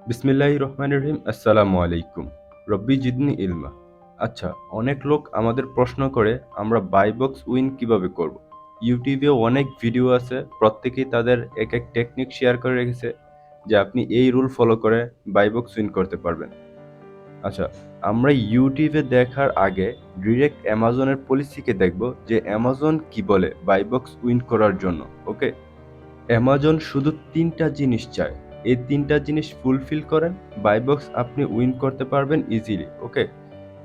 বিসমিল্লাহির রহমানির রহিম। আসসালামু আলাইকুম। রব্বি জিদনি ইলমা। আচ্ছা, অনেক লোক আমাদের প্রশ্ন করে আমরা বাই বক্স উইন কিভাবে করব। ইউটিউবে অনেক ভিডিও আছে, প্রত্যেকেই তাদের এক এক টেকনিক শেয়ার করে রেখেছে যে আপনি এই রুল ফলো করে বাই বক্স উইন করতে পারবেন। আচ্ছা, আমরা ইউটিউবে দেখার আগে ডিরেক্ট অ্যামাজনের পলিসিকে দেখব যে অ্যামাজন কি বলে বাই বক্স উইন করার জন্য। ওকে, অ্যামাজন শুধু ৩টা জিনিস চায়। এই ৩টা জিনিস ফুলফিল করেন, বাই বক্স আপনি উইন করতে পারবেন ইজিলি। ওকে?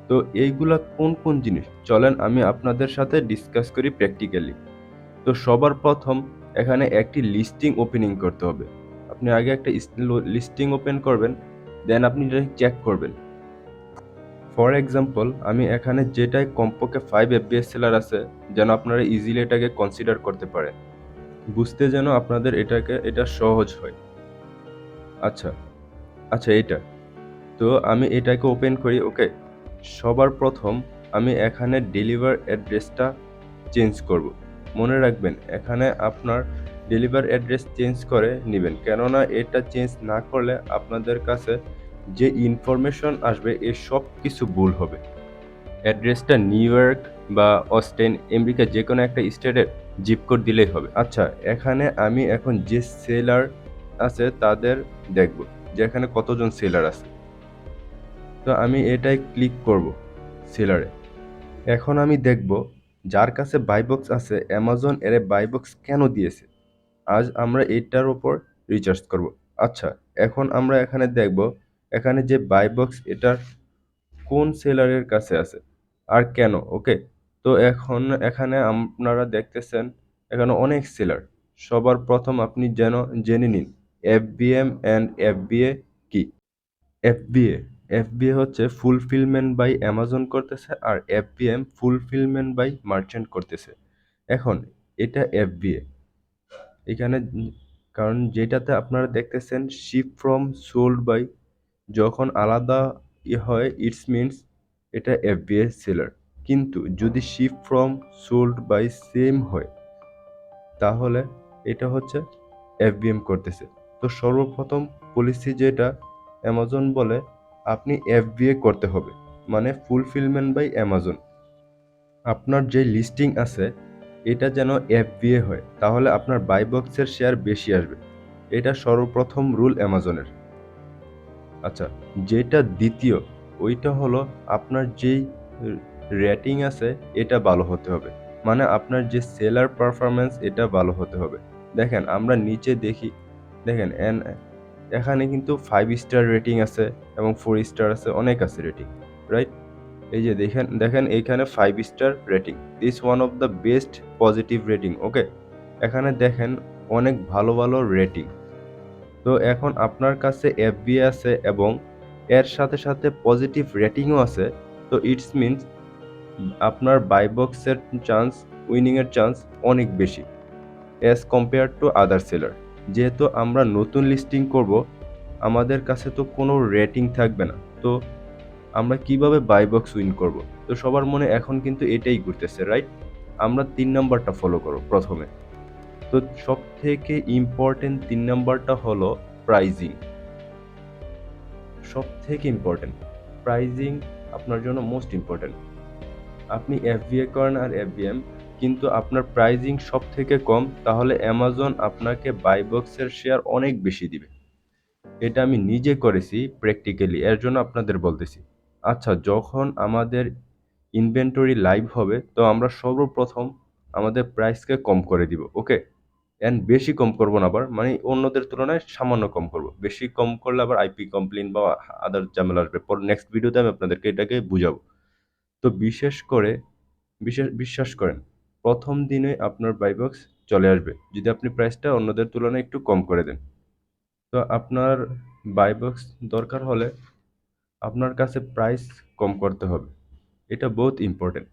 তো এইগুলা কোন কোন জিনিস? চলেন আমি আপনাদের সাথে ডিসকাস করি প্র্যাকটিক্যালি। তো সবার প্রথম এখানে একটি লিস্টিং ওপেনিং করতে হবে। আপনি আগে একটা লিস্টিং ওপেন করবেন, দেন আপনি চেক করবেন। ফর এক্সাম্পল, আমি এখানে যেটাই কমপক্ষে 5 এফবিএস সেলার আছে, যেন আপনারা ইজিলি এটাকে কনসিডার করতে পারেন। বুঝতে যেন আপনাদের এটা সহজ হয়। আচ্ছা, আচ্ছা এটা। তো আমি এটাকে ওপেন করি। ওকে, সবার প্রথম আমি এখানে ডেলিভার অ্যাড্রেসটা চেঞ্জ করব। মনে রাখবেন এখানে আপনার ডেলিভার অ্যাড্রেস চেঞ্জ করে নেবেন, কেননা এটা চেঞ্জ না করলে আপনাদের কাছে যে ইনফরমেশন আসবে এ সব কিছু ভুল হবে। অ্যাড্রেসটা নিউ ইয়র্ক বা অস্টেন, আমেরিকা যে কোনো একটা স্টেটের জিপ কোড দিলেই হবে। আচ্ছা, এখানে আমি এখন যে সেলার আছে তাদের দেখব যে এখানে কতজন সেলার আছে। তো আমি এটাই ক্লিক করব সেলারে। এখন আমি দেখব যার কাছে বাই বক্স আছে অ্যামাজন এর বাই বক্স কেন দিয়েছে। আজ আমরা এটার উপর রিসার্চ করব। আচ্ছা, এখন আমরা এখানে দেখব এখানে যে বাই বক্স এটার কোন সেলারের কাছে আছে আর কেন। ওকে, তো এখন এখানে আপনারা দেখতেছেন এখানে অনেক সেলার। সবার প্রথম আপনি জেনে নিন এফবিএম অ্যান্ড এফবিএ কি। এফবিএ এফবিএ হচ্ছে ফুলফিলমেন্ট বাই অ্যামাজন করতেছে, আর এফবিএম ফুলফিলমেন্ট বাই মার্চেন্ট করতেছে। এখন এটা এফবিএ এখানে কারণ যেটাতে আপনারা দেখতেছেন শিপ ফ্রম সোল্ড বাই, যখন আলাদা হয় ইটস মিনস এটা এফবিএ সেলার। কিন্তু যদি ship from sold by same হয় তাহলে এটা হচ্ছে এফবিএম করতেছে। তো সর্বপ্রথম পলিসি যেটা অ্যামাজন বলে আপনি এফবিএ করতে হবে, মানে ফুলফিলমেন্ট বাই অ্যামাজন। আপনার যে লিস্টিং আছে এটা যেন এফবিএ হয়, তাহলে আপনার বাই বক্সের শেয়ার বেশি আসবে। এটা সর্বপ্রথম রুল অ্যামাজনের। আচ্ছা, যেটা দ্বিতীয় ওইটা হলো আপনার যেই রেটিং আছে এটা ভালো হতে হবে, মানে আপনার যে সেলার পারফরমেন্স এটা ভালো হতে হবে। দেখেন আমরা নিচে দেখি, দেখেন এখানে কিন্তু 5 স্টার রেটিং আছে এবং 4 স্টার আছে, অনেক আছে রেটিং, রাইট? এই যে দেখেন দেখেন এইখানে 5 star rating, this one of the best positive rating. Okay, এখানে দেখেন অনেক ভালো ভালো রেটিং। তো এখন আপনার কাছে এফবিএ আছে এবং এর সাথে সাথে পজিটিভ রেটিংও আছে। তো ইটস মিনস আপনার বাই বক্সের চান্স, উইনিংয়ের চান্স অনেক বেশি as compare to other seller. যেহেতু আমরা নতুন লিস্টিং করব, আমাদের কাছে তো কোনো রেটিং থাকবে না, তো আমরা কিভাবে বাই বক্স উইন করব। তো সবার মনে এখন কিন্তু এটাই ঘুরতেছে, রাইট? আমরা 3 নম্বরটা ফলো করব প্রথমে। তো সব থেকে ইম্পর্টেন্ট 3 নম্বরটা হলো প্রাইজিং। সব থেকে ইম্পর্টেন্ট প্রাইজিং আপনার জন্য মোস্ট ইম্পর্টেন্ট। আপনি এফবিএ করেন আর এফবিএম, কিন্তু আপনার প্রাইজিং সব থেকে কম, তাহলে অ্যামাজন আপনাকে বাই বক্সের শেয়ার অনেক বেশি দিবে। এটা আমি নিজে করেছি প্র্যাকটিক্যালি, এর জন্য আপনাদের বলতেছি। আচ্ছা, যখন আমাদের ইনভেন্টরি লাইভ হবে তো আমরা সর্বপ্রথম আমাদের প্রাইসকে কম করে দিব। ওকে, এন্ড বেশি কম করব না আবার, মানে অন্যদের তুলনায় সামান্য কম করব। বেশি কম করলে আবার আইপি কমপ্লেন বা আদার ঝামেলা আসবে। পর নেক্সট ভিডিওতে আমি আপনাদেরকে এটাকে বুঝাবো। তো বিশেষ করে বিশ্বাস করেন প্রথম দিনে আপনার বাই বক্স চলে আসবে যদি আপনি প্রাইসটা অন্যদের তুলনায় একটু কম করে দেন। তো আপনার বাই বক্স দরকার হলে আপনার কাছে প্রাইস কম করতে হবে, এটা বহুত ইম্পর্টেন্ট।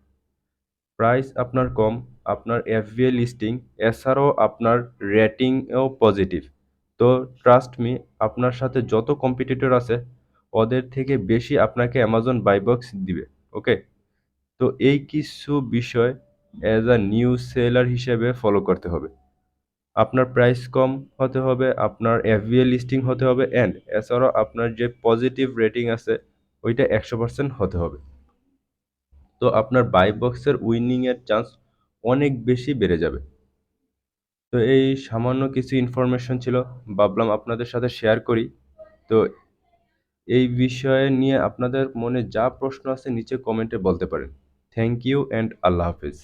প্রাইস আপনার কম, আপনার এফবিএ লিস্টিং, এছাড়াও আপনার রেটিংও পজিটিভ। তো ট্রাস্ট মি, আপনার সাথে যত কম্পিটিটর আছে ওদের থেকে বেশি আপনাকে অ্যামাজন বাই বক্স দিবে। ওকে, তো এই কিছু বিষয় অ্যাজ আ নিউ সেলার হিসেবে ফলো করতে হবে। আপনার প্রাইস কম হতে হবে, আপনার এফবিএ লিস্টিং হতে হবে, অ্যান্ড এছাড়াও আপনার যে পজিটিভ রেটিং আছে ওইটা 100% হতে হবে। তো আপনার বাই বক্সের উইনিংয়ের চান্স অনেক বেশি বেড়ে যাবে। তো এই সামান্য কিছু ইনফরমেশন ছিল, ভাবলাম আপনাদের সাথে শেয়ার করি। তো এই বিষয়ে নিয়ে আপনাদের মনে যা প্রশ্ন আছে নিচে কমেন্টে বলতে পারেন। থ্যাংক ইউ অ্যান্ড আল্লাহ হাফিজ।